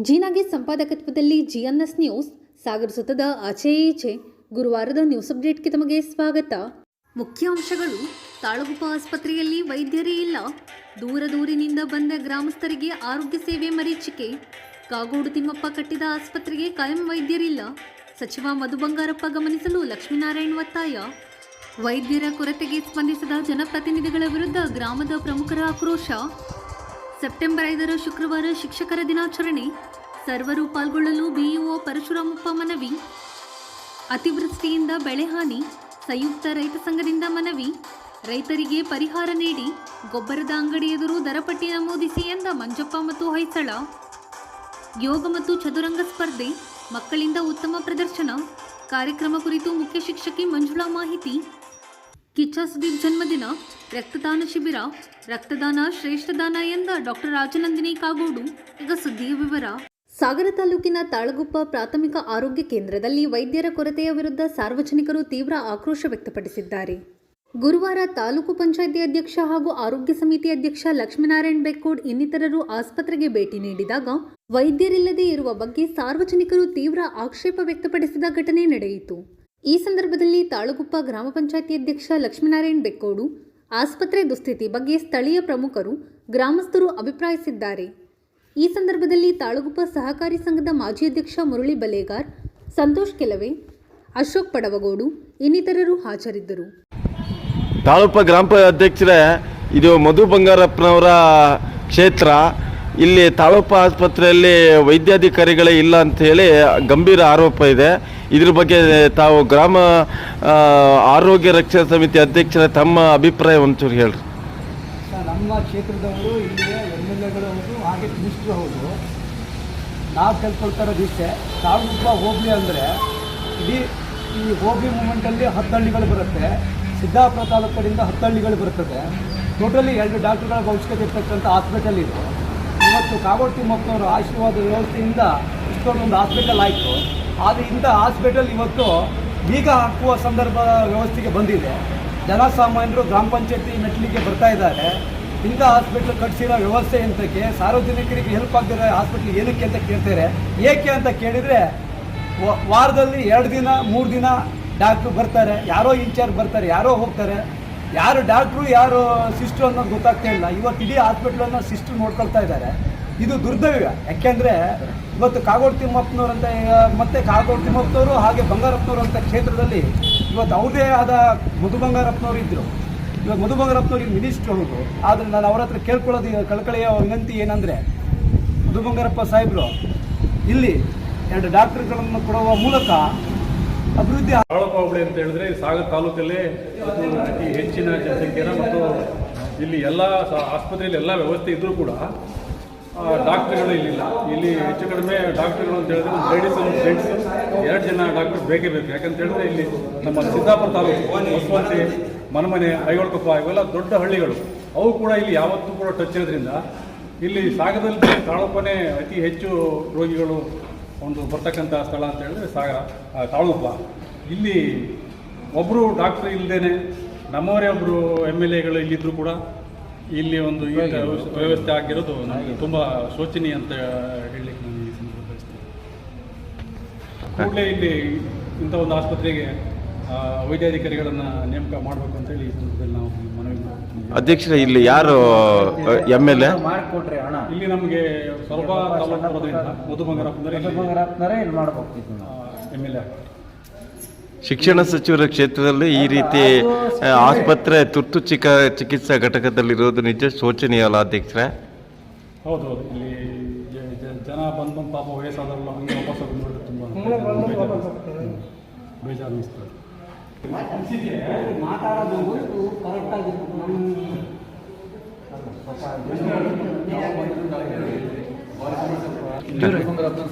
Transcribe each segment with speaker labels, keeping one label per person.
Speaker 1: ಜೀನಾಗೆ ಸಂಪಾದಕತ್ವದಲ್ಲಿ ಜಿಎನ್ಎಸ್ news ಸಾಗರ ಸುತ್ತದ ಆಚೆ ಈಚೆ ಗುರುವಾರದ news ಅಪ್ಡೇಟ್ಗೆ ತಮಗೆ ಸ್ವಾಗತ. ಮುಖ್ಯಾಂಶಗಳು. ತಾಳಗುಪ್ಪ ಆಸ್ಪತ್ರೆಯಲ್ಲಿ ವೈದ್ಯರೇ ಇಲ್ಲ, ದೂರದೂರಿನಿಂದ ಬಂದ ಗ್ರಾಮಸ್ಥರಿಗೆ ಆರೋಗ್ಯ ಸೇವೆ ಮರೀಚಿಕೆ. ಕಾಗೋಡು ತಿಮ್ಮಪ್ಪ ಕಟ್ಟಿದ ಆಸ್ಪತ್ರೆಗೆ ಕಾಯಂ ವೈದ್ಯರಿಲ್ಲ, ಸಚಿವ ಮಧು ಬಂಗಾರಪ್ಪ ಗಮನಿಸಲು ಲಕ್ಷ್ಮೀನಾರಾಯಣ್ ಒತ್ತಾಯ. ವೈದ್ಯರ ಕೊರತೆಗೆ ಸ್ಪಂದಿಸದ ಜನಪ್ರತಿನಿಧಿಗಳ ವಿರುದ್ಧ ಗ್ರಾಮದ ಪ್ರಮುಖರ ಆಕ್ರೋಶ. ಸೆಪ್ಟೆಂಬರ್ 5 ಶುಕ್ರವಾರ ಶಿಕ್ಷಕರ ದಿನಾಚರಣೆ, ಸರ್ವರು ಪಾಲ್ಗೊಳ್ಳಲು ಬಿಇಒ ಪರಶುರಾಮಪ್ಪ ಮನವಿ. ಅತಿವೃಷ್ಟಿಯಿಂದ ಬೆಳೆ ಹಾನಿ, ಸಂಯುಕ್ತ ರೈತ ಸಂಘದಿಂದ ಮನವಿ. ರೈತರಿಗೆ ಪರಿಹಾರ ನೀಡಿ, ಗೊಬ್ಬರದ ಅಂಗಡಿ ಎದುರು ದರಪಟ್ಟಿ ನಮೂದಿಸಿ ಎಂದ ಮಂಜಪ್ಪ ಮತ್ತು ಹೊಯ್ಸಳ. ಯೋಗ ಮತ್ತು ಚದುರಂಗ ಸ್ಪರ್ಧೆ, ಮಕ್ಕಳಿಂದ ಉತ್ತಮ ಪ್ರದರ್ಶನ. ಕಾರ್ಯಕ್ರಮ ಕುರಿತು ಮುಖ್ಯ ಶಿಕ್ಷಕಿ ಮಂಜುಳಾ ಮಾಹಿತಿ. ಕಿಚ್ಚ ಸುದೀಪ್ ಜನ್ಮದಿನ, ರಕ್ತದಾನ ಶಿಬಿರ, ರಕ್ತದಾನ ಶ್ರೇಷ್ಠ ದಾನ ಎಂದ ಡಾಕ್ಟರ್ ರಾಜನಂದಿನಿ ಕಾಗೋಡು. ಈಗ ಸುದ್ದಿಯ ವಿವರ. ಸಾಗರ ತಾಲೂಕಿನ ತಾಳಗುಪ್ಪ ಪ್ರಾಥಮಿಕ ಆರೋಗ್ಯ ಕೇಂದ್ರದಲ್ಲಿ ವೈದ್ಯರ ಕೊರತೆಯ ವಿರುದ್ಧ ಸಾರ್ವಜನಿಕರು ತೀವ್ರ ಆಕ್ರೋಶ ವ್ಯಕ್ತಪಡಿಸಿದ್ದಾರೆ. ಗುರುವಾರ ತಾಲೂಕು ಪಂಚಾಯಿತಿ ಅಧ್ಯಕ್ಷ ಹಾಗೂ ಆರೋಗ್ಯ ಸಮಿತಿ ಅಧ್ಯಕ್ಷ ಲಕ್ಷ್ಮೀನಾರಾಯಣ್ ಬೆಕ್ಕೋಡ್ ಇನ್ನಿತರರು ಆಸ್ಪತ್ರೆಗೆ ಭೇಟಿ ನೀಡಿದಾಗ ವೈದ್ಯರಿಲ್ಲದೆ ಇರುವ ಬಗ್ಗೆ ಸಾರ್ವಜನಿಕರು ತೀವ್ರ ಆಕ್ಷೇಪ ವ್ಯಕ್ತಪಡಿಸಿದ ಘಟನೆ ನಡೆಯಿತು. ಈ ಸಂದರ್ಭದಲ್ಲಿ ತಾಳಗುಪ್ಪ ಗ್ರಾಮ ಪಂಚಾಯಿತಿ ಅಧ್ಯಕ್ಷ ಲಕ್ಷ್ಮೀನಾರಾಯಣ್ ಬೆಕ್ಕೋಡು ಆಸ್ಪತ್ರೆ ದುಸ್ಥಿತಿ ಬಗ್ಗೆ ಸ್ಥಳೀಯ ಪ್ರಮುಖರು, ಗ್ರಾಮಸ್ಥರು ಅಭಿಪ್ರಾಯಿಸಿದ್ದಾರೆ. ಈ ಸಂದರ್ಭದಲ್ಲಿ ತಾಳಗುಪ್ಪ ಸಹಕಾರಿ ಸಂಘದ ಮಾಜಿ ಅಧ್ಯಕ್ಷ ಮುರಳಿ ಬಲೇಗಾರ್, ಸಂತೋಷ್ ಕೆಲವೆ, ಅಶೋಕ್ ಪಡವಗೋಡು ಇನ್ನಿತರರು ಹಾಜರಿದ್ದರು.
Speaker 2: ತಾಳಗುಪ್ಪ ಗ್ರಾಮ ಅಧ್ಯಕ್ಷರೇ, ಇದು ಮಧು ಬಂಗಾರಪ್ಪನವರ ಕ್ಷೇತ್ರ. ಇಲ್ಲಿ ತಾಳಗುಪ್ಪ ಆಸ್ಪತ್ರೆಯಲ್ಲಿ ವೈದ್ಯಾಧಿಕಾರಿಗಳೇ ಇಲ್ಲ ಅಂತ ಹೇಳಿ ಗಂಭೀರ ಆರೋಪ ಇದೆ. ಇದ್ರ ಬಗ್ಗೆ ತಾವು ಗ್ರಾಮ ಆರೋಗ್ಯ ರಕ್ಷಣಾ ಸಮಿತಿ ಅಧ್ಯಕ್ಷರ ತಮ್ಮ ಅಭಿಪ್ರಾಯ ಒಂಚೂರು ಹೇಳ್ರಿ.
Speaker 3: ನಮ್ಮ ಕ್ಷೇತ್ರದವರು ಇಲ್ಲಿಯ MLAಗಳು ಹೌದು, ಹಾಗೆ ಮಿನಿಸ್ಟ್ರು ಹೌದು. ನಾವು ಕೇಳ್ಕೊಳ್ತಾ ಇರೋದು ಇಷ್ಟೇ, ತಾಳಗುಪ್ಪ ಹೋಬಳಿ ಅಂದರೆ ಇಡೀ ಈ ಹೋಬಳಿ ಮೂಮೆಂಟಲ್ಲಿ 10 ಹಳ್ಳಿಗಳು ಬರುತ್ತೆ. ಸಿದ್ದಾಪುರ ತಾಲೂಕು ಕಡೆಯಿಂದ 10 ಹಳ್ಳಿಗಳು ಬರ್ತದೆ. ಟೋಟಲಿ 2 ಡಾಕ್ಟರ್ಗಳ ಅವಶ್ಯಕತೆ ಇರ್ತಕ್ಕಂಥ ಹಾಸ್ಪಿಟಲ್ ಇದು. ಇವತ್ತು ಕಾಗೋಡು ತಿಮ್ಮಪ್ಪನವರ ಆಶೀರ್ವಾದ ವ್ಯವಸ್ಥೆಯಿಂದ ಇಷ್ಟೊಂದೊಂದು ಹಾಸ್ಪಿಟಲ್ ಆಯಿತು. ಆದರೆ ಇಂಥ ಹಾಸ್ಪಿಟಲ್ ಇವತ್ತು ಬೀಗ ಹಾಕುವ ಸಂದರ್ಭ ವ್ಯವಸ್ಥೆಗೆ ಬಂದಿದೆ. ಜನಸಾಮಾನ್ಯರು ಗ್ರಾಮ ಪಂಚಾಯತಿ ಮೆಟ್ಲಿಗೆ ಬರ್ತಾ ಇದ್ದಾರೆ. ಇಂಥ ಹಾಸ್ಪಿಟ್ಲ್ ಕಟ್ಟಿಸಿರೋ ವ್ಯವಸ್ಥೆ ಅಂತಕ್ಕೆ ಸಾರ್ವಜನಿಕರಿಗೆ ಹೆಲ್ಪ್ ಆಗದಿರೋ ಹಾಸ್ಪಿಟ್ಲ್ ಏನಕ್ಕೆ ಅಂತ ಕೇಳ್ತಾರೆ. ಏಕೆ ಅಂತ ಕೇಳಿದರೆ, ವಾರದಲ್ಲಿ 2 ದಿನ 3 ದಿನ ಡಾಕ್ಟ್ರು ಬರ್ತಾರೆ, ಯಾರೋ ಇನ್ಚಾರ್ಜ್ ಬರ್ತಾರೆ, ಯಾರೋ ಹೋಗ್ತಾರೆ. ಯಾರು ಡಾಕ್ಟ್ರು ಯಾರು ಸಿಸ್ಟ್ರು ಅನ್ನೋದು ಗೊತ್ತಾಗ್ತಾ ಇಲ್ಲ. ಇವತ್ತು ಇಡೀ ಹಾಸ್ಪಿಟ್ಲನ್ನು ಸಿಸ್ಟ್ರು ನೋಡ್ಕೊಳ್ತಾ ಇದ್ದಾರೆ. ಇದು ದುರ್ದೈವ. ಯಾಕೆಂದರೆ ಇವತ್ತು ಕಾಗೋಡು ತಿಮ್ಮಪ್ಪನವರಂತ ಮತ್ತು ಕಾಗೋಡು ತಿಮ್ಮಪ್ಪನವರು ಹಾಗೆ ಬಂಗಾರಪ್ಪನವರು ಅಂತ ಕ್ಷೇತ್ರದಲ್ಲಿ ಇವತ್ತು ಅವ್ರದೇ ಆದ ಮಧು ಬಂಗಾರಪ್ಪನವರು ಇದ್ದರು. ಇವಾಗ ಮಧು ಬಂಗಾರಪ್ಪನವ್ರಿಗೆ ಮಿನಿಸ್ಟ್ರು ಹೌದು. ಆದರೆ ನಾನು ಅವ್ರ ಹತ್ರ ಕೇಳ್ಕೊಳ್ಳೋದು ಕಳಕಳಿಯ ವಿನಂತಿ ಏನಂದರೆ, ಮಧು ಬಂಗಾರಪ್ಪ ಸಾಹೇಬರು ಇಲ್ಲಿ 2 ಡಾಕ್ಟರ್ಗಳನ್ನು ಕೊಡುವ ಮೂಲಕ ಅಭಿವೃದ್ಧಿ.
Speaker 4: ತಾಳಗುಪ್ಪ ಹೋಬಳಿ ಅಂತ ಹೇಳಿದ್ರೆ ಸಾಗರ ತಾಲೂಕಲ್ಲಿ ಅತಿ ಹೆಚ್ಚಿನ ಜನಸಂಖ್ಯೆನ ಮತ್ತು ಇಲ್ಲಿ ಎಲ್ಲ ಆಸ್ಪತ್ರೆಯಲ್ಲಿ ಎಲ್ಲ ವ್ಯವಸ್ಥೆ ಇದ್ದರೂ ಕೂಡ ಡಾಕ್ಟರ್ಗಳು ಇಲ್ಲಿಲ್ಲ. ಇಲ್ಲಿ ಹೆಚ್ಚು ಕಡಿಮೆ ಡಾಕ್ಟರ್ಗಳು ಅಂತ ಹೇಳಿದ್ರೆ ಲೇಡೀಸ್ ಮತ್ತು ಜೆಂಟ್ಸ್ 2 ಜನ ಡಾಕ್ಟರ್ ಬೇಕೇ ಬೇಕು. ಯಾಕಂತ ಹೇಳಿದ್ರೆ ಇಲ್ಲಿ ನಮ್ಮ ಸಿದ್ದಾಪುರ ತಾಲೂಕು, ಹೊಸವಂತಿ, ಮನಮನೆ, ಐಗೊಳಕೊಪ್ಪ ಇವೆಲ್ಲ ದೊಡ್ಡ ಹಳ್ಳಿಗಳು. ಅವು ಕೂಡ ಇಲ್ಲಿ ಯಾವತ್ತೂ ಕೂಡ ಟಚ್ ಇರೋದ್ರಿಂದ ಇಲ್ಲಿ ಸಾಗರದಲ್ಲಿ ತಾಳಗುಪ್ಪನೇ ಅತಿ ಹೆಚ್ಚು ರೋಗಿಗಳು ಒಂದು ಬರ್ತಕ್ಕಂಥ ಸ್ಥಳ ಅಂತ ಹೇಳಿದ್ರೆ ತಾಳಗುಪ್ಪ. ಇಲ್ಲಿ ಒಬ್ಬರು ಡಾಕ್ಟ್ರ್ ಇಲ್ಲದೇ ನಮ್ಮವರೇ ಒಬ್ಬರು MLAಗಳು ಇಲ್ಲಿದ್ದರೂ ಕೂಡ ಇಲ್ಲಿ ಒಂದು ಈ ವ್ಯವಸ್ಥೆ ಆಗಿರೋದು ನನಗೆ ತುಂಬ ಶೋಚನೀಯ ಅಂತ ಹೇಳಲಿಕ್ಕೆ ನಾನು ಈ ಸಂದರ್ಭ ಬಯಸ್ತೇನೆ. ಕೂಡಲೇ ಇಲ್ಲಿ ಇಂಥ ಒಂದು ಆಸ್ಪತ್ರೆಗೆ ವೈದ್ಯಾಧಿಕಾರಿಗಳನ್ನು ನೇಮಕ ಮಾಡಬೇಕು ಅಂತೇಳಿ ಈ ಸಂದರ್ಭದಲ್ಲಿ ನಾವು ಮನವಿ ಮಾಡ್ತೀವಿ.
Speaker 2: ಅಧ್ಯಕ್ಷರೇ, ಇಲ್ಲಿ ಯಾರು MLA?
Speaker 4: ಇಲ್ಲಿ ನಮಗೆ ಸ್ವಲ್ಪ ತಾಲೂಕಿನಿಂದ ಮಧು ಬಂಗಾರಪ್ಪನವರೇ ಇಲ್ಲಿ ಮಾಡಬೇಕು MLA.
Speaker 2: ಶಿಕ್ಷಣ ಸಚಿವರ ಕ್ಷೇತ್ರದಲ್ಲಿ ಈ ರೀತಿ ಆಸ್ಪತ್ರೆ ತುರ್ತು ಚಿಕಿತ್ಸಾ ಘಟಕದಲ್ಲಿರೋದು ನಿಜ ಶೋಚನೀಯ ಅಲ್ಲ ಅಧ್ಯಕ್ಷರೇ?
Speaker 4: ಹೌದು. ಇಲ್ಲಿ ಜನ ಬಂದು ಪಾಪ ವಯಸ್ಸಾದಲ್ಲ ಹಂಗೆ ವಾಪಸ್ ಬಂದು ತುಂಬ ಬೇಜಾರು ಅನ್ನಿಸ್ತದೆ.
Speaker 3: ಮಾತಾಡೋದು ಕರೆಕ್ಟಾಗಿ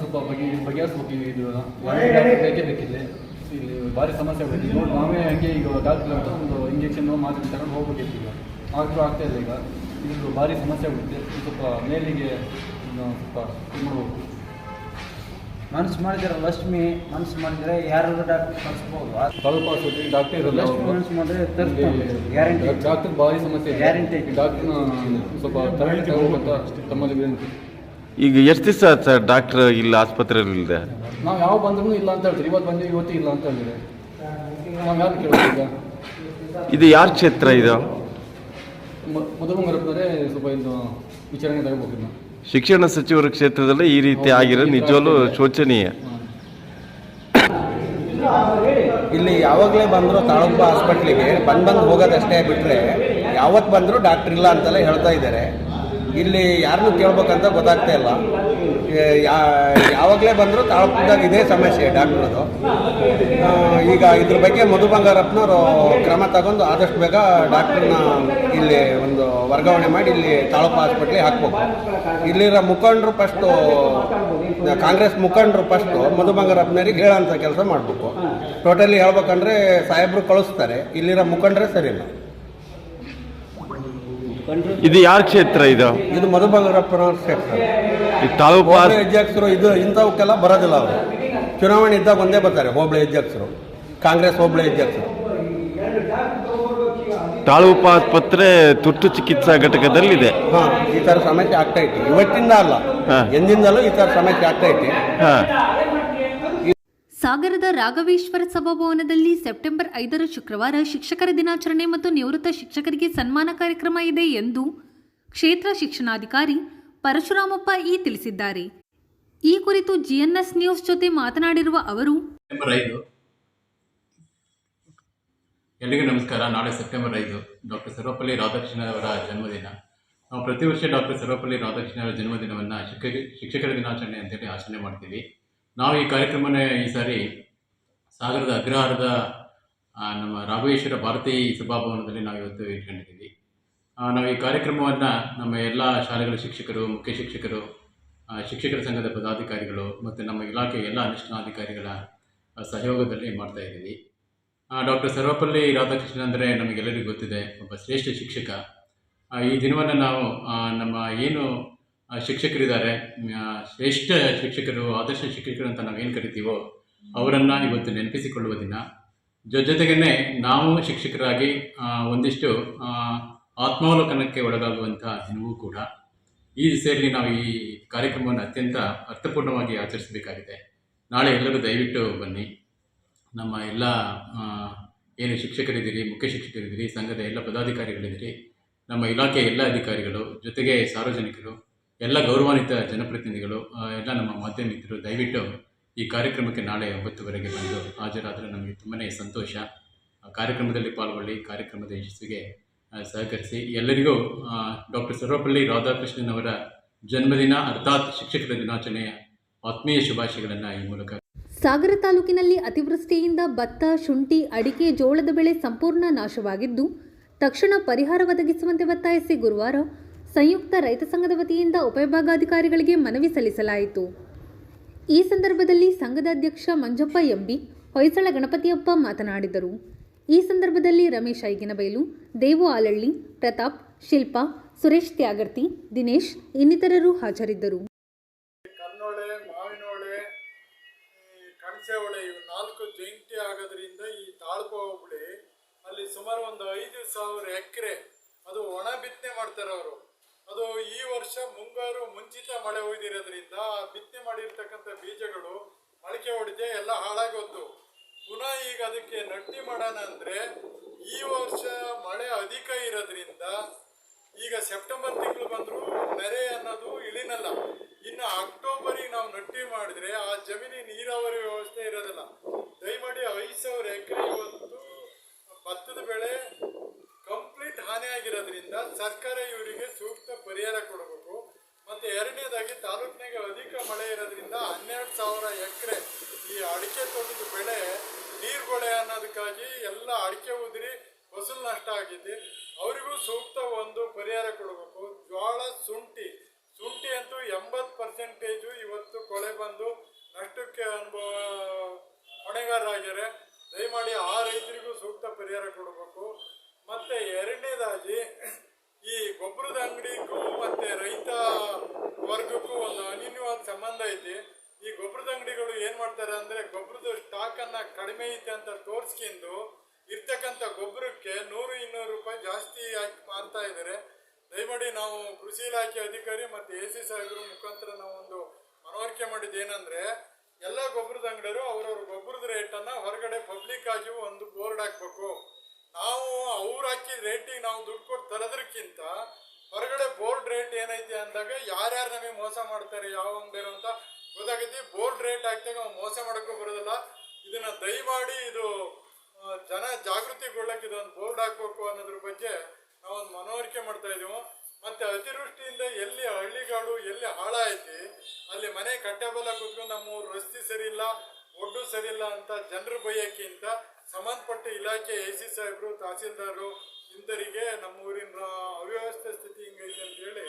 Speaker 5: ಸ್ವಲ್ಪ ಬಗೆಹರಿಸ್ಬೇಕು. ಇದು ಬೇಕೇ ಬೇಕಿದೆ. ಇಲ್ಲಿ ಭಾರಿ ಸಮಸ್ಯೆ ಆಗ್ಬೇಕು. ನೋಡಿ ನಾವೇ ಹಂಗೆ ಈಗ ಡಾಕ್ಟರ್ ಒಂದು ಇಂಜೆಕ್ಷನ್ ಮಾತ್ರ ತಗೊಂಡು ಹೋಗ್ಬೇಕಿತ್ತು. ಈಗ ಆದರೂ ಆಗ್ತಾ ಇಲ್ಲ. ಈಗ ಇದು ಭಾರಿ ಸಮಸ್ಯೆ ಆಗುತ್ತೆ. ಸ್ವಲ್ಪ ಮೇಲಿಗೆ ಸ್ವಲ್ಪ ಇದು ಮಾಡ್ಬೇಕು.
Speaker 3: ಮನಸ್ಸು ಮಾಡಿದರೆ ಲಕ್ಷ್ಮಿ, ಮನಸ್ಸು ಮಾಡಿದರೆ ಯಾರು ಡಾಕ್ಟರ್ ಕಳಿಸ್ಬೋದು.
Speaker 5: ತಾಲೂಕು ಆಸ್ಪತ್ರೆ ಡಾಕ್ಟರ್ ಇರಲ್ಲ.
Speaker 3: ಮನಸ್ಸು ಮಾಡಿದ್ರೆ ಗ್ಯಾರಂಟಿ.
Speaker 5: ಡಾಕ್ಟರ್ ಭಾರಿ ಸಮಸ್ಯೆ
Speaker 3: ಗ್ಯಾರಂಟಿ.
Speaker 5: ಡಾಕ್ಟರ್ನ ಸ್ವಲ್ಪ ತರಬೇತಿ ಹೋಗ್ಬೇಕಂತ ತಮ್ಮಲ್ಲಿ ವಿನಂತಿ.
Speaker 2: ಈಗ ಎಷ್ಟು ದಿವಸ ಆಯ್ತು ಸರ್ ಡಾಕ್ಟ್ರ್ ಇಲ್ಲ ಆಸ್ಪತ್ರೆಯಲ್ಲಿ ಇಲ್ಲದೆ?
Speaker 5: ನಾವು ಯಾವ ಬಂದ್ರೂ ಇಲ್ಲ ಅಂತ ಹೇಳ್ತೀವಿ. ಇವತ್ತು ಬಂದು ಇವತ್ತು ಇಲ್ಲ ಅಂತ ಹೇಳಿದ್ರೆ ನಾವು ಯಾರು ಕೇಳೋದು?
Speaker 2: ಇದು ಯಾರ ಕ್ಷೇತ್ರ ಇದು?
Speaker 5: ಮಧುಬಂಗಾರಪ್ಪನವರೇ ಸ್ವಲ್ಪ ಇದು ವಿಚಾರಣೆ ತಗೋಬೇಕು.
Speaker 2: ಶಿಕ್ಷಣ ಸಚಿವರ ಕ್ಷೇತ್ರದಲ್ಲಿ ಈ ರೀತಿ ಆಗಿರೋದು ನಿಜವಲ್ಲೂ ಶೋಚನೀಯ.
Speaker 6: ಇಲ್ಲಿ ಯಾವಾಗಲೇ ಬಂದರೂ ತಾಳಗುಪ್ಪ ಹಾಸ್ಪಿಟ್ಲಿಗೆ ಬಂದು ಹೋಗೋದಷ್ಟೇ ಬಿಟ್ಟರೆ ಯಾವತ್ತು ಬಂದರೂ ಡಾಕ್ಟ್ರ್ ಇಲ್ಲ ಅಂತೆಲ್ಲ ಹೇಳ್ತಾ ಇದ್ದಾರೆ. ಇಲ್ಲಿ ಯಾರನ್ನೂ ಕೇಳ್ಬೇಕಂತ ಗೊತ್ತಾಗ್ತಾ ಇಲ್ಲ. ಯಾವಾಗಲೇ ಬಂದರೂ ತಾಳಗುಪ್ಪದಾಗ ಇದೇ ಸಮಸ್ಯೆ ಡಾಕ್ಟ್ರದು. ಈಗ ಇದ್ರ ಬಗ್ಗೆ ಮಧು ಬಂಗಾರಪ್ಪನವರು ಕ್ರಮ ತಗೊಂಡು ಆದಷ್ಟು ಬೇಗ ಡಾಕ್ಟ್ರನ್ನ ಇಲ್ಲಿ ಒಂದು ವರ್ಗಾವಣೆ ಮಾಡಿ ಇಲ್ಲಿ ತಾಳಗುಪ್ಪ ಹಾಸ್ಪಿಟ್ಲಿಗೆ ಹಾಕ್ಬೇಕು. ಇಲ್ಲಿರೋ ಮುಖಂಡರು ಫಸ್ಟು ಕಾಂಗ್ರೆಸ್ ಮುಖಂಡರು ಫಸ್ಟು ಮಧು ಬಂಗಾರಪ್ಪನವ್ರಿಗೆ ಹೇಳೋಂಥ ಕೆಲಸ ಮಾಡಬೇಕು. ಟೋಟಲಿ ಹೇಳ್ಬೇಕಂದ್ರೆ ಸಾಹೇಬರು ಕಳಿಸ್ತಾರೆ, ಇಲ್ಲಿರೋ ಮುಖಂಡರೇ ಸರಿ ಇಲ್ಲ.
Speaker 2: ಇದು ಯಾರ ಕ್ಷೇತ್ರ ಇದು?
Speaker 6: ಇದು ಮಧು ಬಂಗಾರಪ್ಪನವ್ರ ಕ್ಷೇತ್ರ.
Speaker 2: ಈ ತಾಲೂಕು
Speaker 6: ಹೋಬಳಿ ಅಧ್ಯಕ್ಷರು ಇದು ಇಂಥವಕ್ಕೆಲ್ಲ ಬರೋದಿಲ್ಲ. ಅವರು ಚುನಾವಣೆ ಇದ್ದಾಗ ಒಂದೇ ಬರ್ತಾರೆ ಹೋಬಳಿ ಅಧ್ಯಕ್ಷರು, ಕಾಂಗ್ರೆಸ್ ಹೋಬಳಿ ಅಧ್ಯಕ್ಷರು.
Speaker 2: ತಾಲೂಕು ಆಸ್ಪತ್ರೆ ತುರ್ತು ಚಿಕಿತ್ಸಾ ಘಟಕದಲ್ಲಿದೆ.
Speaker 6: ಹಾಂ, ಈ ಥರ ಸಮಸ್ಯೆ ಆಗ್ತಾ ಇತ್ತು. ಇವತ್ತಿಂದ ಅಲ್ಲ, ಎಂದಿಂದಲೂ ಈ ಥರ ಸಮಸ್ಯೆ ಆಗ್ತಾ ಇತ್ತು.
Speaker 1: ಸಾಗರದ ರಾಘವೇಶ್ವರ ಸಭಾಭವನದಲ್ಲಿ ಸೆಪ್ಟೆಂಬರ್ 5 ಶುಕ್ರವಾರ ಶಿಕ್ಷಕರ ದಿನಾಚರಣೆ ಮತ್ತು ನಿವೃತ್ತ ಶಿಕ್ಷಕರಿಗೆ ಸನ್ಮಾನ ಕಾರ್ಯಕ್ರಮ ಇದೆ ಎಂದು ಕ್ಷೇತ್ರ ಶಿಕ್ಷಣಾಧಿಕಾರಿ ಪರಶುರಾಮಪ್ಪ ತಿಳಿಸಿದ್ದಾರೆ. ಈ ಕುರಿತು ಜಿಎನ್ಎಸ್ ನ್ಯೂಸ್ ಜೊತೆ ಮಾತನಾಡಿರುವ ಅವರು,
Speaker 7: ಸೆಪ್ಟೆಂಬರ್ 5 ಎಲ್ಲಿಗೂ ನಮಸ್ಕಾರ. ನಾಳೆ ಸೆಪ್ಟೆಂಬರ್ 5 ಡಾಕ್ಟರ್ ಸರ್ವಪಲ್ಲಿ ರಾಧಾಕೃಷ್ಣ ಅವರ ಜನ್ಮದಿನ. ನಾವು ಪ್ರತಿ ವರ್ಷ ಡಾಕ್ಟರ್ ಸರ್ವಪಲ್ಲಿ ರಾಧಾಕೃಷ್ಣ ಅವರ ಜನ್ಮದಿನವನ್ನು ಶಿಕ್ಷಕರ ದಿನಾಚರಣೆ ಅಂತೇಳಿ ಆಚರಣೆ ಮಾಡ್ತೀವಿ. ನಾವು ಈ ಕಾರ್ಯಕ್ರಮನ ಈ ಸಾರಿ ಸಾಗರದ ಅಗ್ರಹಾರದ ನಮ್ಮ ರಾಘವೇಶ್ವರ ಭಾರತೀ ಸಭಾಭವನದಲ್ಲಿ ನಾವು ಇವತ್ತು ಇಟ್ಕೊಂಡಿದ್ದೀವಿ. ನಾವು ಈ ಕಾರ್ಯಕ್ರಮವನ್ನು ನಮ್ಮ ಎಲ್ಲ ಶಾಲೆಗಳ ಶಿಕ್ಷಕರು, ಮುಖ್ಯ ಶಿಕ್ಷಕರು, ಶಿಕ್ಷಕರ ಸಂಘದ ಪದಾಧಿಕಾರಿಗಳು ಮತ್ತು ನಮ್ಮ ಇಲಾಖೆಯ ಎಲ್ಲ ಅನುಷ್ಠಾನಾಧಿಕಾರಿಗಳ ಸಹಯೋಗದಲ್ಲಿ ಮಾಡ್ತಾಯಿದ್ದೀವಿ. ಡಾಕ್ಟರ್ ಸರ್ವಪಲ್ಲಿ ರಾಧಾಕೃಷ್ಣನ್ ಅಂದರೆ ನಮಗೆಲ್ಲರಿಗೂ ಗೊತ್ತಿದೆ, ಒಬ್ಬ ಶ್ರೇಷ್ಠ ಶಿಕ್ಷಕ. ಈ ದಿನವನ್ನು ನಾವು ನಮ್ಮ ಏನು ಶಿಕ್ಷಕರಿದ್ದಾರೆ, ಶ್ರೇಷ್ಠ ಶಿಕ್ಷಕರು, ಆದರ್ಶ ಶಿಕ್ಷಕರು ಅಂತ ನಾವೇನು ಕರಿತೀವೋ ಅವರನ್ನು ಇವತ್ತು ನೆನಪಿಸಿಕೊಳ್ಳುವ ದಿನ. ಜೊತೆಗೇ ನಾವು ಶಿಕ್ಷಕರಾಗಿ ಒಂದಿಷ್ಟು ಆತ್ಮಾವಲೋಕನಕ್ಕೆ ಒಳಗಾಗುವಂಥ ದಿನವೂ ಕೂಡ. ಈ ದಿಸೆಯಲ್ಲಿ ನಾವು ಈ ಕಾರ್ಯಕ್ರಮವನ್ನು ಅತ್ಯಂತ ಅರ್ಥಪೂರ್ಣವಾಗಿ ಆಚರಿಸಬೇಕಾಗಿದೆ. ನಾಳೆ ಎಲ್ಲರೂ ದಯವಿಟ್ಟು ಬನ್ನಿ. ನಮ್ಮ ಎಲ್ಲ ಏನು ಶಿಕ್ಷಕರಿದ್ದೀರಿ, ಮುಖ್ಯ ಶಿಕ್ಷಕರಿದ್ದೀರಿ, ಸಂಘದ ಎಲ್ಲ ಪದಾಧಿಕಾರಿಗಳಿದ್ದೀರಿ, ನಮ್ಮ ಇಲಾಖೆಯ ಎಲ್ಲ ಅಧಿಕಾರಿಗಳು, ಜೊತೆಗೆ ಸಾರ್ವಜನಿಕರು, ಎಲ್ಲ ಗೌರವಾನ್ವಿತ ಜನಪ್ರತಿನಿಧಿಗಳು, ಎಲ್ಲ ನಮ್ಮ ಮಾಧ್ಯಮಿಕರು ದಯವಿಟ್ಟು ಈ ಕಾರ್ಯಕ್ರಮಕ್ಕೆ ನಾಳೆ 9 ಬಂದು ಹಾಜರಾದರೆ ನಮಗೆ ತುಂಬಾ ಸಂತೋಷ. ಕಾರ್ಯಕ್ರಮದಲ್ಲಿ ಪಾಲ್ಗೊಳ್ಳಿ, ಕಾರ್ಯಕ್ರಮದ ಯಶಸ್ಸಿಗೆ ಸಹಕರಿಸಿ. ಎಲ್ಲರಿಗೂ ಡಾಕ್ಟರ್ ಸರ್ವಪಲ್ಲಿ ರಾಧಾಕೃಷ್ಣನ್ ಅವರ ಜನ್ಮದಿನ ಅರ್ಥಾತ್ ಶಿಕ್ಷಕರ ದಿನಾಚರಣೆಯ ಆತ್ಮೀಯ ಶುಭಾಶಯಗಳನ್ನು ಈ ಮೂಲಕ.
Speaker 1: ಸಾಗರ ತಾಲೂಕಿನಲ್ಲಿ ಅತಿವೃಷ್ಟಿಯಿಂದ ಭತ್ತ, ಶುಂಠಿ, ಅಡಿಕೆ, ಜೋಳದ ಬೆಳೆ ಸಂಪೂರ್ಣ ನಾಶವಾಗಿದ್ದು ತಕ್ಷಣ ಪರಿಹಾರ ಒದಗಿಸುವಂತೆ ಒತ್ತಾಯಿಸಿ ಗುರುವಾರ ಸಂಯುಕ್ತ ರೈತ ಸಂಘದ ವತಿಯಿಂದ ಉಪವಿಭಾಗಾಧಿಕಾರಿಗಳಿಗೆ ಮನವಿ ಸಲ್ಲಿಸಲಾಯಿತು. ಈ ಸಂದರ್ಭದಲ್ಲಿ ಸಂಘದ ಅಧ್ಯಕ್ಷ ಮಂಜಪ್ಪ ಎಂಬಿ, ಹೊಯ್ಸಳ ಗಣಪತಿಯಪ್ಪ ಮಾತನಾಡಿದರು. ಈ ಸಂದರ್ಭದಲ್ಲಿ ರಮೇಶ್ ಐಗಿನಬೈಲು, ದೇವು ಆಲಳ್ಳಿ, ಪ್ರತಾಪ್, ಶಿಲ್ಪಾ, ಸುರೇಶ್ ತ್ಯಾಗರ್ತಿ, ದಿನೇಶ್ ಇನ್ನಿತರರು ಹಾಜರಿದ್ದರು.
Speaker 8: ಕನ್ನೋಳೆ, ಮಾವಿನೋಳೆ, ಕಣಸೆಹೊಳೆ ಇವು 4 ಜಂಟಿ ಆಗೋದ್ರಿಂದ ಈ ತಾಲೂಕು ಹೋಬಳಿ ಅಲ್ಲಿ ಸುಮಾರು ಒಂದು 5,000 ಎಕರೆ ಅದು ಒಣ ಬಿತ್ತನೆ ಮಾಡ್ತಾರೆ ಅವರು. ಅದು ಈ ವರ್ಷ ಮುಂಗಾರು ಮುಂಚಿತ ಮಳೆ ಹೊಯ್ದಿರೋದ್ರಿಂದ ಬಿತ್ತನೆ ಮಾಡಿರ್ತಕ್ಕಂಥ ಬೀಜಗಳು ಮೊಳಕೆ ಹೊಡೆದೇ ಎಲ್ಲ ಹಾಳಾಗೋದು. ಪುನಃ ಈಗ ಅದಕ್ಕೆ ನಟ್ಟಿ ಮಾಡೋಣ ಅಂದರೆ ಈ ವರ್ಷ ಮಳೆ ಅಧಿಕ ಇರೋದ್ರಿಂದ ಈಗ ಸೆಪ್ಟೆಂಬರ್ ತಿಂಗಳು ಬಂದರೂ ನೆರೆ ಅನ್ನೋದು ಇಳಿನಲ್ಲ. ಇನ್ನು ಅಕ್ಟೋಬರಿಗೆ ನಾವು ನಟ್ಟಿ ಮಾಡಿದ್ರೆ ಆ ಜಮೀನಿಗೆ ನೀರಾವರಿ ವ್ಯವಸ್ಥೆ ಇರೋದಿಲ್ಲ. ದಯಮಾಡಿ 5,000 ಎಕರೆ ಇವತ್ತು ಭತ್ತದ ಬೆಳೆ ಕಂಪ್ಲೀಟ್ ಹಾನಿ ಆಗಿರೋದ್ರಿಂದ ಸರ್ಕಾರ ಇವರಿಗೆ ಸೂಕ್ತ ಪರಿಹಾರ ಕೊಡಬೇಕು. ಮತ್ತು ಎರಡನೇದಾಗಿ ತಾಲೂಕಿನಾಗ ಅಧಿಕ ಮಳೆ ಇರೋದ್ರಿಂದ 12,000 ಎಕರೆ ಈ ಅಡಿಕೆ ತೋಟದ ಬೆಳೆ ನೀರುಗೊಳೆ ಅನ್ನೋದಕ್ಕಾಗಿ ಎಲ್ಲ ಅಡಿಕೆ ಉದುರಿ ಫಸಲು ನಷ್ಟ ಆಗಿದೆ. ಅವರಿಗೂ ಸೂಕ್ತ ಒಂದು ಪರಿಹಾರ ಕೊಡಬೇಕು. ಜೋಳ, ಶುಂಠಿ ಅಂತೂ 80% ಇವತ್ತು ಕೊಳೆ ಬಂದು ನಷ್ಟಕ್ಕೆ ಹೊಣೆಗಾರರಾಗ್ಯಾರೆ. ದಯಮಾಡಿ ಆ ರೈತರಿಗೂ ಸೂಕ್ತ ಪರಿಹಾರ ಕೊಡಬೇಕು. ಮತ್ತು ಎರಡನೇದಾಗಿ ಈ ಗೊಬ್ಬರದ ಅಂಗಡಿಗೂ ಮತ್ತು ರೈತ ವರ್ಗಕ್ಕೂ ಒಂದು ಅನ್ಯೋನ್ಯವಾದ ಸಂಬಂಧ ಐತಿ. ಈ ಗೊಬ್ಬರದ ಅಂಗಡಿಗಳು ಏನು ಮಾಡ್ತಾರೆ ಅಂದರೆ ಗೊಬ್ಬರದ ಸ್ಟಾಕನ್ನು ಕಡಿಮೆ ಐತೆ ಅಂತ ತೋರಿಸ್ಕೊಂಡು ಇರ್ತಕ್ಕಂಥ ಗೊಬ್ಬರಕ್ಕೆ 100-200 ರೂಪಾಯಿ ಜಾಸ್ತಿ ಹಾಕಿ ಮಾರ್ತಾ ಇದ್ದಾರೆ. ದಯಮಾಡಿ ನಾವು ಕೃಷಿ ಇಲಾಖೆ ಅಧಿಕಾರಿ ಮತ್ತು AC ಸಾಹೇಬರ ಮುಖಾಂತರ ನಾವು ಒಂದು ಮನವರಿಕೆ ಮಾಡಿದ್ದೇನೆಂದರೆ ಎಲ್ಲ ಗೊಬ್ಬರದ ಅಂಗಡಿಯರು ಅವರವ್ರ ಗೊಬ್ಬರದ ರೇಟನ್ನು ಹೊರಗಡೆ ಪಬ್ಲಿಕ್ ಆಗಿ ಒಂದು ಬೋರ್ಡ್ ಹಾಕಬೇಕು. ನಾವು ಅವ್ರು ಹಾಕಿದ ರೇಟಿಗೆ ನಾವು ದುಡ್ಡು ಕೊಟ್ಟು ತರೋದಕ್ಕಿಂತ ಹೊರಗಡೆ ಬೋರ್ಡ್ ರೇಟ್ ಏನೈತಿ ಅಂದಾಗ ಯಾರ್ಯಾರು ನಮಗೆ ಮೋಸ ಮಾಡ್ತಾರೆ ಯಾವ ಅಂಗಡಿಯರು ಅಂತ ಗೊತ್ತಾಗೈತಿ. ಬೋರ್ಡ್ ರೇಟ್ ಹಾಕಿದಾಗ ನಾವು ಮೋಸ ಮಾಡೋಕ್ಕೂ ಬರೋದಿಲ್ಲ. ಇದನ್ನು ದಯಮಾಡಿ ಇದು ಜನ ಜಾಗೃತಿಗೊಳ್ಳಕ್ಕೆ ಇದೊಂದು ಬೋರ್ಡ್ ಹಾಕಬೇಕು ಅನ್ನೋದ್ರ ಬಗ್ಗೆ ನಾವೊಂದು ಮನವರಿಕೆ ಮಾಡ್ತಾ ಇದ್ದೀವಿ. ಮತ್ತು ಅತಿವೃಷ್ಟಿಯಿಂದ ಎಲ್ಲಿ ಹಳ್ಳಿಗಾಡು ಎಲ್ಲಿ ಹಾಳ ಐತಿ ಅಲ್ಲಿ ಮನೆ ಕಟ್ಟೆಬಲ್ಲ ಕೂತ್ಕೊಂಡು ನಮ್ಮೂರು ರಸ್ತೆ ಸರಿ ಇಲ್ಲ, ಒಡ್ಡು ಸರಿ ಇಲ್ಲ ಅಂತ ಜನರ ಬೈಯಕ್ಕಿಂತ ಸಂಬಂಧಪಟ್ಟ ಇಲಾಖೆ AC ಸಾಹೇಬರು, ತಹಸೀಲ್ದಾರರು ಇಂಥವರಿಗೆ ನಮ್ಮೂರಿನ ಅವ್ಯವಸ್ಥೆ ಸ್ಥಿತಿ ಹಿಂಗೈತೆ ಅಂತ ಹೇಳಿ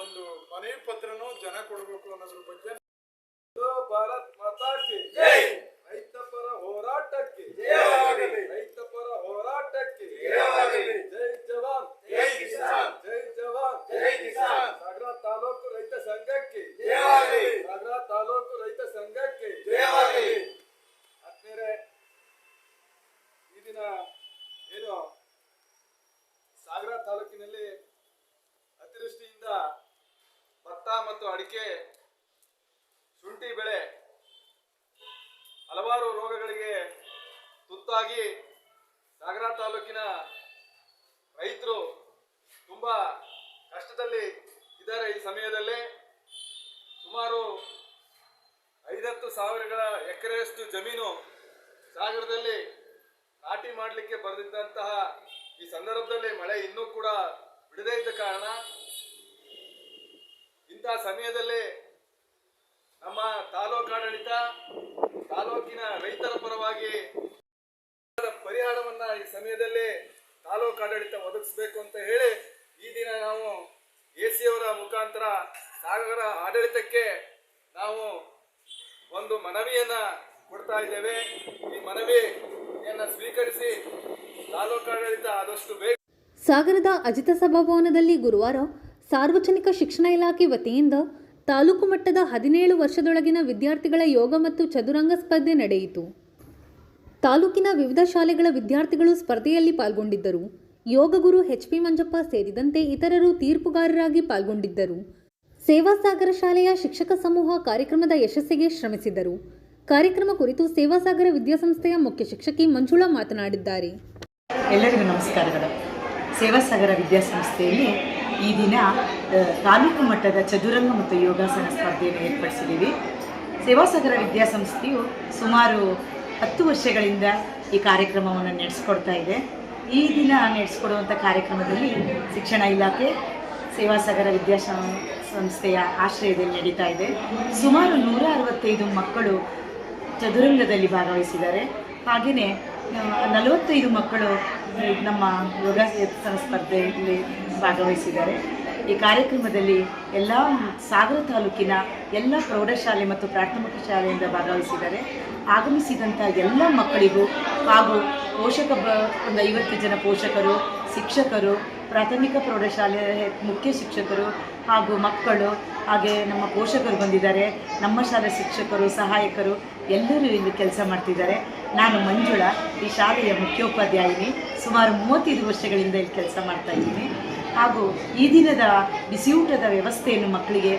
Speaker 8: ಒಂದು ಮನವಿ ಪತ್ರನೂ ಜನ ಕೊಡಬೇಕು ಅನ್ನೋದ್ರ ಬಗ್ಗೆ.
Speaker 3: ಭಾರತ್ ಮಾತಾ ಕಿ ಜೈ. ರೈತ ಪರ ಹೋರಾಟಕ್ಕೆ ಜಯವಾಗಲಿ. ರೈತ ಪರ ಹೋರಾಟಕ್ಕೆ ಜಯವಾಗಲಿ. ಜೈ ಜವಾನ್ ಜೈ ಕಿಸಾನ್. ಜೈ ಜವಾನ್ ಜೈ ಕಿಸಾನ್. ಸಾಗರ ತಾಲೂಕು ರೈತ ಸಂಘಕ್ಕೆ ಜಯವಾಗಲಿ. ಸಾಗರ ತಾಲೂಕು ರೈತ ಸಂಘಕ್ಕೆ ಜಯವಾಗಲಿ. ಆತ್ಮೀಯರೇ, ಈ ದಿನ ಏನು ಸಾಗರ ತಾಲೂಕಿನಲ್ಲಿ ಅತಿವೃಷ್ಟಿಯಿಂದ ಭತ್ತ ಮತ್ತು ಅಡಿಕೆ, ಶುಂಠಿ ಬೆಳೆ ಹಲವಾರು ರೋಗಗಳಿಗೆ ತುತ್ತಾಗಿ ಸಾಗರ ತಾಲೂಕಿನ ರೈತರು ತುಂಬ ಕಷ್ಟದಲ್ಲಿ ಇದ್ದಾರೆ. ಈ ಸಮಯದಲ್ಲಿ ಸುಮಾರು 5-10 ಸಾವಿರ ಎಕರೆಯಷ್ಟು ಜಮೀನು ಸಾಗರದಲ್ಲಿ ನಾಟಿ ಮಾಡಲಿಕ್ಕೆ ಬರೆದಿದ್ದಂತಹ ಈ ಸಂದರ್ಭದಲ್ಲಿ ಮಳೆ ಇನ್ನೂ ಕೂಡ ಬಿಡದೇ ಇದ್ದ ಕಾರಣ ಇಂತಹ ಸಮಯದಲ್ಲಿ ನಮ್ಮ ತಾಲೂಕಾಡಳಿತ ತಾಲೂಕಿನ ರೈತರ ಪರವಾಗಿ ಪರಿಹಾರವನ್ನ ಈ ಸಮಯದಲ್ಲಿ ತಾಲೂಕಾಡಳಿತ ಒದಗಿಸಬೇಕು ಅಂತ ಹೇಳಿ ಈ ದಿನ ನಾವು AC ಅವರ ಮುಖಾಂತರ ಸಾಗರ ಆಡಳಿತಕ್ಕೆ ನಾವು ಒಂದು ಮನವಿಯನ್ನ ಕೊಡ್ತಾ ಇದ್ದೇವೆ. ಈ ಮನವಿಯನ್ನ ಸ್ವೀಕರಿಸಿ ತಾಲೂಕಾಡಳಿತ ಆದಷ್ಟು ಬೇಗ.
Speaker 1: ಸಾಗರದ ಅಜಿತ ಸಭಾಭವನದಲ್ಲಿ ಗುರುವಾರ ಸಾರ್ವಜನಿಕ ಶಿಕ್ಷಣ ಇಲಾಖೆ ವತಿಯಿಂದ ತಾಲೂಕು ಮಟ್ಟದ 17 ವರ್ಷದೊಳಗಿನ ವಿದ್ಯಾರ್ಥಿಗಳ ಯೋಗ ಮತ್ತು ಚದುರಂಗ ಸ್ಪರ್ಧೆ ನಡೆಯಿತು. ತಾಲೂಕಿನ ವಿವಿಧ ಶಾಲೆಗಳ ವಿದ್ಯಾರ್ಥಿಗಳು ಸ್ಪರ್ಧೆಯಲ್ಲಿ ಪಾಲ್ಗೊಂಡಿದ್ದರು. ಯೋಗ ಗುರು HP ಮಂಜಪ್ಪ ಸೇರಿದಂತೆ ಇತರರು ತೀರ್ಪುಗಾರರಾಗಿ ಪಾಲ್ಗೊಂಡಿದ್ದರು. ಸೇವಾ ಸಾಗರ ಶಾಲೆಯ ಶಿಕ್ಷಕ ಸಮೂಹ ಕಾರ್ಯಕ್ರಮದ ಯಶಸ್ಸಿಗೆ ಶ್ರಮಿಸಿದರು. ಕಾರ್ಯಕ್ರಮ ಕುರಿತು ಸೇವಾ ಸಾಗರ ವಿದ್ಯಾಸಂಸ್ಥೆಯ ಮುಖ್ಯ ಶಿಕ್ಷಕಿ ಮಂಜುಳಾ ಮಾತನಾಡಿದ್ದಾರೆ.
Speaker 9: ಎಲ್ಲರಿಗೂ ನಮಸ್ಕಾರಗಳು. ಸೇವಾ ಸಾಗರ ವಿದ್ಯಾಸಂಸ್ಥೆಯಲ್ಲಿ ಈ ದಿನ ತಾಲೂಕು ಮಟ್ಟದ ಚದುರಂಗ ಮತ್ತು ಯೋಗಾಸನ ಸ್ಪರ್ಧೆಯನ್ನು ಏರ್ಪಡಿಸಿದ್ದೀವಿ. ಸೇವಾ ಸಾಗರ ವಿದ್ಯಾಸಂಸ್ಥೆಯು ಸುಮಾರು 10 ವರ್ಷಗಳಿಂದ ಈ ಕಾರ್ಯಕ್ರಮವನ್ನು ನಡೆಸ್ಕೊಡ್ತಾ ಇದೆ. ಈ ದಿನ ನಡೆಸ್ಕೊಡುವಂಥ ಕಾರ್ಯಕ್ರಮದಲ್ಲಿ ಶಿಕ್ಷಣ ಇಲಾಖೆ ಸೇವಾ ಸಾಗರ ವಿದ್ಯಾಸಂಸ್ಥೆಯ ಆಶ್ರಯದಲ್ಲಿ ನಡೀತಾ ಇದೆ. ಸುಮಾರು 165 ಮಕ್ಕಳು ಚದುರಂಗದಲ್ಲಿ ಭಾಗವಹಿಸಿದ್ದಾರೆ. ಹಾಗೆಯೇ 45 ಮಕ್ಕಳು ನಮ್ಮ ಯೋಗಾಸನ ಸ್ಪರ್ಧೆಯಲ್ಲಿ ಭಾಗವಹಿಸಿದ್ದಾರೆ. ಈ ಕಾರ್ಯಕ್ರಮದಲ್ಲಿ ಎಲ್ಲ ಸಾಗರ ತಾಲೂಕಿನ ಎಲ್ಲ ಪ್ರೌಢಶಾಲೆ ಮತ್ತು ಪ್ರಾಥಮಿಕ ಶಾಲೆಯಿಂದ ಭಾಗವಹಿಸಿದ್ದಾರೆ. ಆಗಮಿಸಿದಂಥ ಎಲ್ಲ ಮಕ್ಕಳಿಗೂ ಹಾಗೂ ಒಂದು 50 ಜನ ಪೋಷಕರು, ಶಿಕ್ಷಕರು, ಪ್ರಾಥಮಿಕ ಪ್ರೌಢಶಾಲೆ ಮುಖ್ಯ ಶಿಕ್ಷಕರು ಹಾಗೂ ಮಕ್ಕಳು, ಹಾಗೆ ನಮ್ಮ ಪೋಷಕರು ಬಂದಿದ್ದಾರೆ. ನಮ್ಮ ಶಾಲೆ ಶಿಕ್ಷಕರು, ಸಹಾಯಕರು ಎಲ್ಲರೂ ಇಲ್ಲಿ ಕೆಲಸ ಮಾಡ್ತಿದ್ದಾರೆ. ನಾನು ಮಂಜುಳಾ, ಈ ಶಾಲೆಯ ಮುಖ್ಯೋಪಾಧ್ಯಾಯಿನಿ. ಸುಮಾರು 35 ವರ್ಷಗಳಿಂದ ಇಲ್ಲಿ ಕೆಲಸ ಮಾಡ್ತಾ ಇದ್ದೀನಿ. ಹಾಗೂ ಈ ದಿನದ ಬಿಸಿಯೂಟದ ವ್ಯವಸ್ಥೆಯನ್ನು ಮಕ್ಕಳಿಗೆ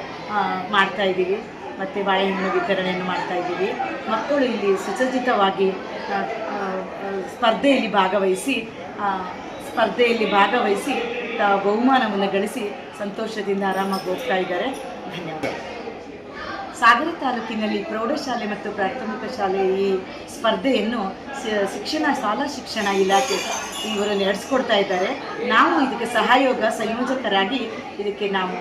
Speaker 9: ಮಾಡ್ತಾ ಇದ್ದೀವಿ ಮತ್ತು ಬಾಳೆಹಣ್ಣು ವಿತರಣೆಯನ್ನು ಮಾಡ್ತಾ ಇದ್ದೀವಿ. ಮಕ್ಕಳು ಇಲ್ಲಿ ಸುಸಜ್ಜಿತವಾಗಿ ಸ್ಪರ್ಧೆಯಲ್ಲಿ ಭಾಗವಹಿಸಿ ಬಹುಮಾನವನ್ನು ಗಳಿಸಿ ಸಂತೋಷದಿಂದ ಆರಾಮಾಗಿ ಹೋಗ್ತಾ ಇದ್ದಾರೆ. ಧನ್ಯವಾದ. ಸಾಗರ ತಾಲೂಕಿನಲ್ಲಿ ಪ್ರೌಢಶಾಲೆ ಮತ್ತು ಪ್ರಾಥಮಿಕ ಶಾಲೆ ಈ ಸ್ಪರ್ಧೆಯನ್ನು ಶಾಲಾ ಶಿಕ್ಷಣ ಇಲಾಖೆ ಇವರು ನಡೆಸ್ಕೊಡ್ತಾ ಇದ್ದಾರೆ. ನಾವು ಇದಕ್ಕೆ ಸಂಯೋಜಕರಾಗಿ ಇದಕ್ಕೆ ನಾವು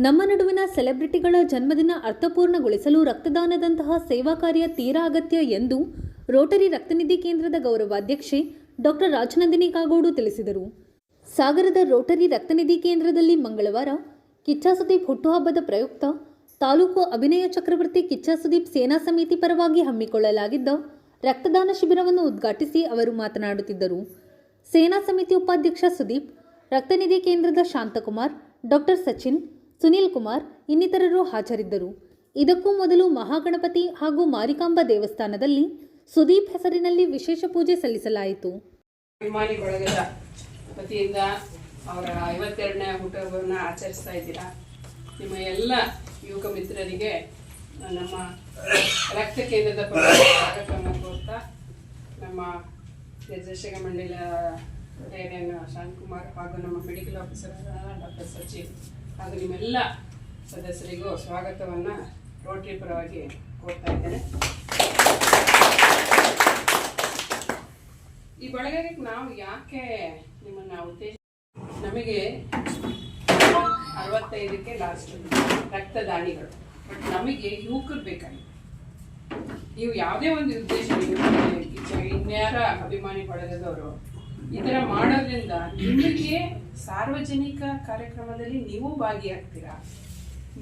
Speaker 1: ನಮ್ಮ ನಡುವಿನ ಸೆಲೆಬ್ರಿಟಿಗಳ ಜನ್ಮದಿನ ಅರ್ಥಪೂರ್ಣಗೊಳಿಸಲು ರಕ್ತದಾನದಂತಹ ಸೇವಾ ಕಾರ್ಯ ತೀರಾ ಅಗತ್ಯ ಎಂದು ರೋಟರಿ ರಕ್ತನಿಧಿ ಕೇಂದ್ರದ ಗೌರವಾಧ್ಯಕ್ಷೆ ಡಾಕ್ಟರ್ ರಾಜನಂದಿನಿ ಕಾಗೋಡು ತಿಳಿಸಿದರು. ಸಾಗರದ ರೋಟರಿ ರಕ್ತನಿಧಿ ಕೇಂದ್ರದಲ್ಲಿ ಮಂಗಳವಾರ ಕಿಚ್ಚ ಸುದೀಪ್ ಹುಟ್ಟುಹಬ್ಬದ ಪ್ರಯುಕ್ತ ತಾಲೂಕು ಅಭಿನಯ ಚಕ್ರವರ್ತಿ ಕಿಚ್ಚ ಸುದೀಪ್ ಸೇನಾ ಸಮಿತಿ ಪರವಾಗಿ ಹಮ್ಮಿಕೊಳ್ಳಲಾಗಿದ್ದ ರಕ್ತದಾನ ಶಿಬಿರವನ್ನು ಉದ್ಘಾಟಿಸಿ ಅವರು ಮಾತನಾಡುತ್ತಿದ್ದರು. ಸೇನಾ ಸಮಿತಿ ಉಪಾಧ್ಯಕ್ಷ ಸುದೀಪ್, ರಕ್ತನಿಧಿ ಕೇಂದ್ರದ ಶಾಂತಕುಮಾರ್, ಡಾಕ್ಟರ್ ಸಚಿನ್, ಸುನೀಲ್ ಕುಮಾರ್ ಇನ್ನಿತರರು ಹಾಜರಿದ್ದರು. ಇದಕ್ಕೂ ಮೊದಲು ಮಹಾಗಣಪತಿ ಹಾಗೂ ಮಾರಿಕಾಂಬಾ ದೇವಸ್ಥಾನದಲ್ಲಿ ಸುದೀಪ್ ಹೆಸರಿನಲ್ಲಿ ವಿಶೇಷ ಪೂಜೆ ಸಲ್ಲಿಸಲಾಯಿತು.
Speaker 10: ಅಭಿಮಾನಿ ಬಳಗದ ವತಿಯಿಂದ ಅವರ 52ನೇ ಹುಟ್ಟುಹಬ್ಬವನ್ನು ಆಚರಿಸ್ತಾ ಇದ್ದೀರಾ. ನಿಮ್ಮ ಎಲ್ಲ ಯುವಕ ಮಿತ್ರರಿಗೆ ನಮ್ಮ ರಕ್ತ ಕೇಂದ್ರದ ಪರವಾಗಿ ಸ್ವಾಗತವನ್ನು ಕೋರ್ತಾ, ನಮ್ಮ ನಿರ್ದೇಶಕ ಮಂಡಳಿಯ ಡೈರಿಯನ್ ಶಾಂತಕುಮಾರ್ ಹಾಗೂ ನಮ್ಮ ಮೆಡಿಕಲ್ ಆಫೀಸರ್ ಡಾಕ್ಟರ್ ಸಚಿನ್ ಹಾಗೂ ನಿಮ್ಮೆಲ್ಲ ಸದಸ್ಯರಿಗೂ ಸ್ವಾಗತವನ್ನು ರೋಟರಿ ಪರವಾಗಿ ಕೋರ್ತಾ ಇದ್ದೇನೆ. ಈ ಬಳಗಕ್ಕೆ ನಾವು ಯಾಕೆ ನಿಮ್ಮನ್ನು ಉದ್ದೇಶ, ನಮಗೆ 65ಕ್ಕೆ ಲಾಸ್ಟ್ ರಕ್ತದಾನಿಗಳು, ಬಟ್ ನಮಗೆ ಯುವಕರು ಬೇಕಾಗಿ. ನೀವು ಯಾವುದೇ ಒಂದು ಉದ್ದೇಶ, ಇನ್ಯಾರ ಅಭಿಮಾನಿ ಬಳಗದವರು ಈ ಥರ ಮಾಡೋದ್ರಿಂದ ನಿಮಗೆ ಸಾರ್ವಜನಿಕ ಕಾರ್ಯಕ್ರಮದಲ್ಲಿ ನೀವು ಭಾಗಿಯಾಗ್ತೀರಾ.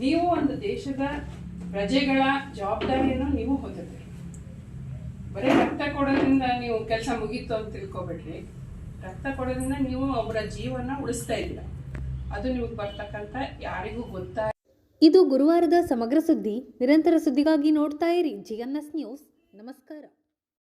Speaker 10: ನೀವು ಒಂದು ದೇಶದ ಪ್ರಜೆಗಳ ಜವಾಬ್ದಾರಿಯನ್ನು ನೀವು ಹೊಂದಿದ್ದೀರಿ. ಬರೀ ರಕ್ತ ಕೊಡೋದ್ರಿಂದ ನೀವು ಕೆಲಸ ಮುಗೀತು ಅಂತ ತಿಳ್ಕೊಬೇಡ್ರಿ. ರಕ್ತ ಕೊಡೋದ್ರಿಂದ ನೀವು ಒಬ್ಬರ ಜೀವನ ಉಳಿಸ್ತಾ ಇದ್ದೀರ. ಅದು ನಿಮಗೆ ಬರ್ತಕ್ಕಂಥ ಯಾರಿಗೂ ಗೊತ್ತಾ.
Speaker 1: ಇದು ಗುರುವಾರದ ಸಮಗ್ರ ಸುದ್ದಿ. ನಿರಂತರ ಸುದ್ದಿಗಾಗಿ ನೋಡ್ತಾ ಇರಿ GNS ನ್ಯೂಸ್. ನಮಸ್ಕಾರ.